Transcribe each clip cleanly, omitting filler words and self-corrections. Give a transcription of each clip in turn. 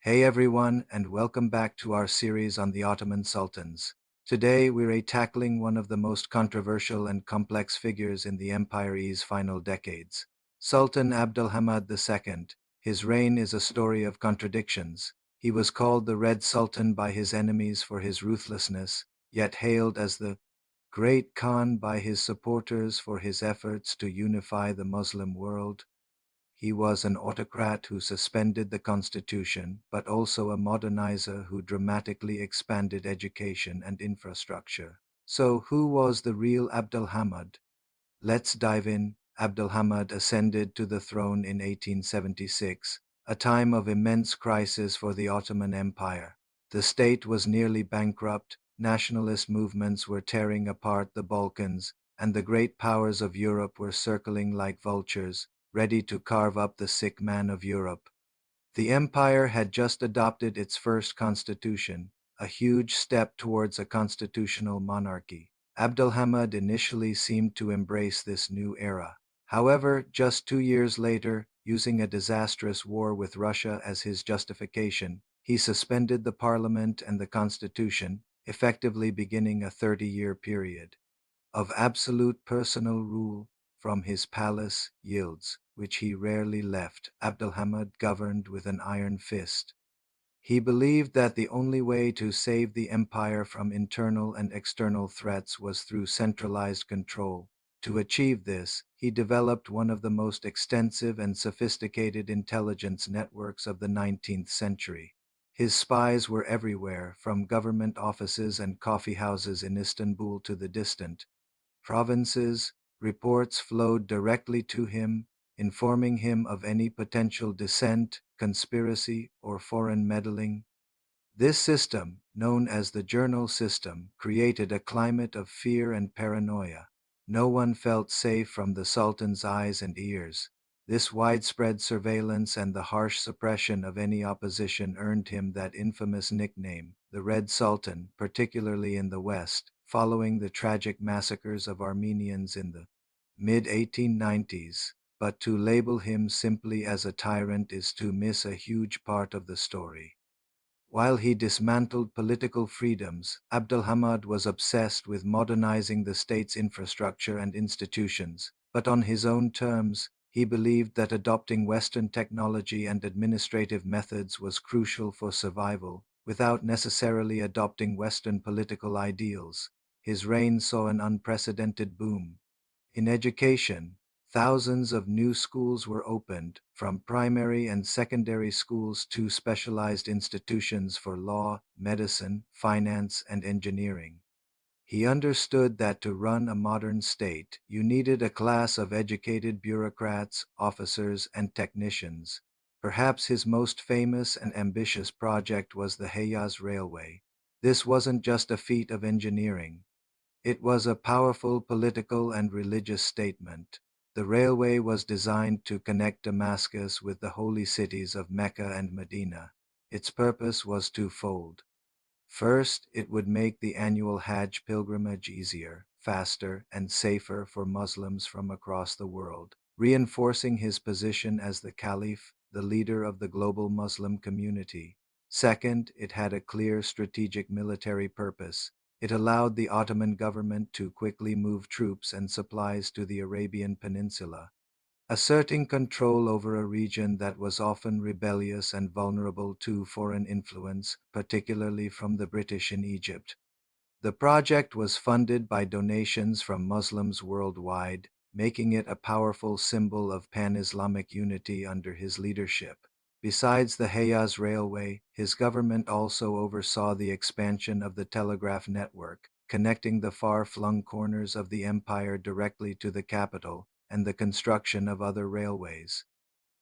Hey everyone, and welcome back to our series on the Ottoman Sultans. Today we're tackling one of the most controversial and complex figures in the empire's final decades, Sultan Abdulhamid II. His reign is a story of contradictions. He was called the Red Sultan by his enemies for his ruthlessness, yet hailed as the Great Khan by his supporters for his efforts to unify the Muslim world. He was an autocrat who suspended the constitution, but also a modernizer who dramatically expanded education and infrastructure. So, who was the real Abdulhamid? Let's dive in. Abdulhamid ascended to the throne in 1876, a time of immense crisis for the Ottoman Empire. The state was nearly bankrupt, nationalist movements were tearing apart the Balkans, and the great powers of Europe were circling like vultures, ready to carve up the sick man of Europe. The empire had just adopted its first constitution, a huge step towards a constitutional monarchy. Abdulhamid initially seemed to embrace this new era. However, just 2 years later, using a disastrous war with Russia as his justification, he suspended the parliament and the constitution, effectively beginning a 30-year period of absolute personal rule from his palace Yields, which he rarely left. Abdulhamid governed with an iron fist. He believed that the only way to save the empire from internal and external threats was through centralized control. To achieve this, he developed one of the most extensive and sophisticated intelligence networks of the 19th century. His spies were everywhere, from government offices and coffeehouses in Istanbul to the distant provinces. Reports flowed directly to him, informing him of any potential dissent, conspiracy, or foreign meddling. This system, known as the journal system, created a climate of fear and paranoia. No one felt safe from the Sultan's eyes and ears. This widespread surveillance and the harsh suppression of any opposition earned him that infamous nickname, the Red Sultan, particularly in the West, following the tragic massacres of Armenians in the mid-1890s. But to label him simply as a tyrant is to miss a huge part of the story. While he dismantled political freedoms, Abdulhamid was obsessed with modernizing the state's infrastructure and institutions, but on his own terms. He believed that adopting Western technology and administrative methods was crucial for survival, without necessarily adopting Western political ideals. His reign saw an unprecedented boom in education. Thousands of new schools were opened, from primary and secondary schools to specialized institutions for law, medicine, finance, and engineering. He understood that to run a modern state, you needed a class of educated bureaucrats, officers, and technicians. Perhaps his most famous and ambitious project was the Hejaz Railway. This wasn't just a feat of engineering. It was a powerful political and religious statement. The railway was designed to connect Damascus with the holy cities of Mecca and Medina. Its purpose was twofold. First, it would make the annual Hajj pilgrimage easier, faster, and safer for Muslims from across the world, reinforcing his position as the Caliph, the leader of the global Muslim community. Second, it had a clear strategic military purpose. It allowed the Ottoman government to quickly move troops and supplies to the Arabian Peninsula, asserting control over a region that was often rebellious and vulnerable to foreign influence, particularly from the British in Egypt. The project was funded by donations from Muslims worldwide, making it a powerful symbol of pan-Islamic unity under his leadership. Besides the Hejaz Railway, his government also oversaw the expansion of the telegraph network, connecting the far-flung corners of the empire directly to the capital, and the construction of other railways,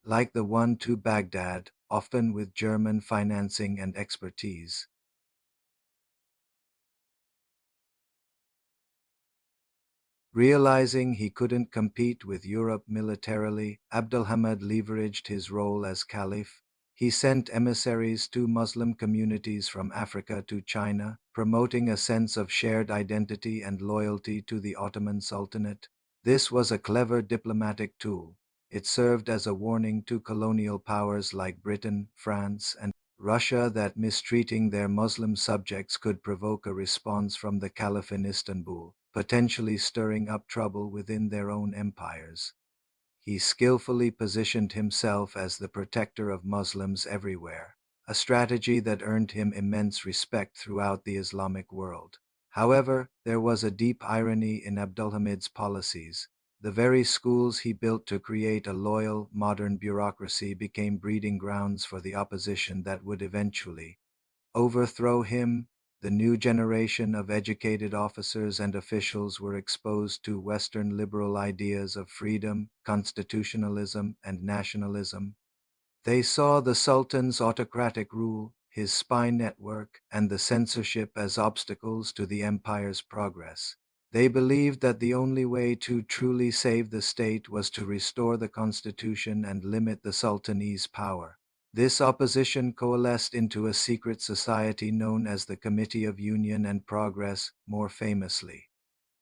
like the one to Baghdad, often with German financing and expertise. Realizing he couldn't compete with Europe militarily, Abdulhamid leveraged his role as caliph. He sent emissaries to Muslim communities from Africa to China, promoting a sense of shared identity and loyalty to the Ottoman Sultanate. This was a clever diplomatic tool. It served as a warning to colonial powers like Britain, France, and Russia that mistreating their Muslim subjects could provoke a response from the Caliph in Istanbul, potentially stirring up trouble within their own empires. He skillfully positioned himself as the protector of Muslims everywhere, a strategy that earned him immense respect throughout the Islamic world. However, there was a deep irony in Abdulhamid's policies. The very schools he built to create a loyal, modern bureaucracy became breeding grounds for the opposition that would eventually overthrow him. The new generation of educated officers and officials were exposed to Western liberal ideas of freedom, constitutionalism, and nationalism. They saw the Sultan's autocratic rule, his spy network, and the censorship as obstacles to the empire's progress. They believed that the only way to truly save the state was to restore the constitution and limit the Sultan's power. This opposition coalesced into a secret society known as the Committee of Union and Progress, more famously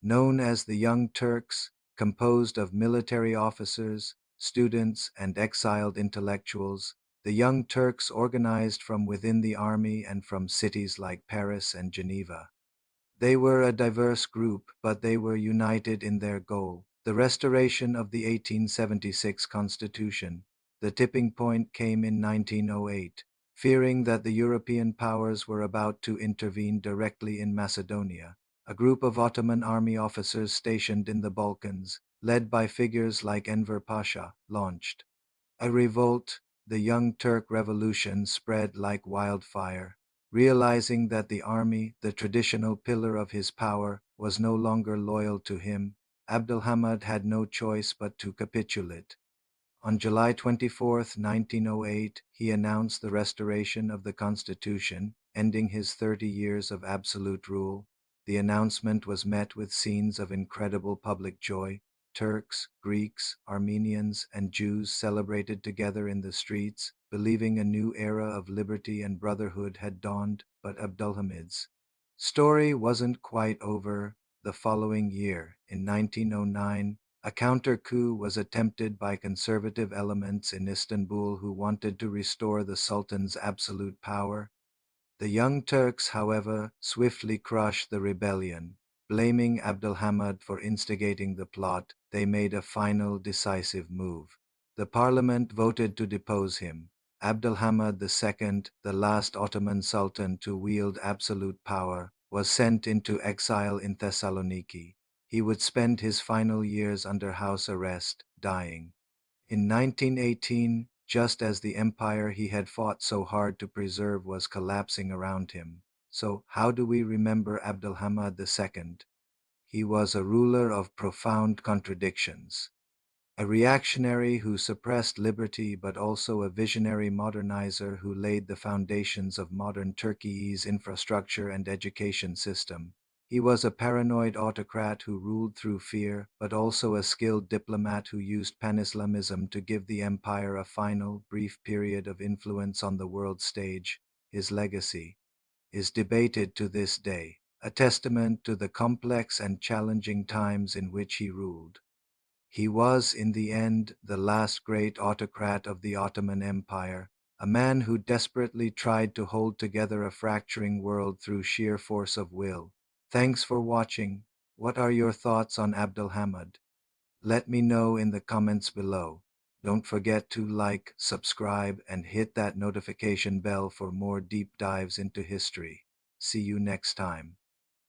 known as the Young Turks, composed of military officers, students, and exiled intellectuals. The Young Turks organized from within the army and from cities like Paris and Geneva. They were a diverse group, but they were united in their goal, the restoration of the 1876 Constitution. The tipping point came in 1908, fearing that the European powers were about to intervene directly in Macedonia. A group of Ottoman army officers stationed in the Balkans, led by figures like Enver Pasha, launched a revolt. The Young Turk Revolution spread like wildfire. Realizing that the army, the traditional pillar of his power, was no longer loyal to him, Abdulhamid had no choice but to capitulate. On July 24, 1908, he announced the restoration of the Constitution, ending his 30 years of absolute rule. The announcement was met with scenes of incredible public joy. Turks, Greeks, Armenians, and Jews celebrated together in the streets, believing a new era of liberty and brotherhood had dawned. But Abdulhamid's story wasn't quite over. The following year, in 1909, a counter-coup was attempted by conservative elements in Istanbul who wanted to restore the Sultan's absolute power. The Young Turks, however, swiftly crushed the rebellion. Blaming Abdulhamid for instigating the plot, they made a final decisive move. The parliament voted to depose him. Abdulhamid II, the last Ottoman Sultan to wield absolute power, was sent into exile in Thessaloniki. He would spend his final years under house arrest, dying in 1918, just as the empire he had fought so hard to preserve was collapsing around him. So, how do we remember Abdulhamid II? He was a ruler of profound contradictions. A reactionary who suppressed liberty but also a visionary modernizer who laid the foundations of modern Turkey's infrastructure and education system. He was a paranoid autocrat who ruled through fear, but also a skilled diplomat who used pan-Islamism to give the empire a final, brief period of influence on the world stage. His legacy is debated to this day, a testament to the complex and challenging times in which he ruled. He was, in the end, the last great autocrat of the Ottoman Empire, a man who desperately tried to hold together a fracturing world through sheer force of will. Thanks for watching. What are your thoughts on Abdulhamid? Let me know in the comments below. Don't forget to like, subscribe, and hit that notification bell for more deep dives into history. See you next time.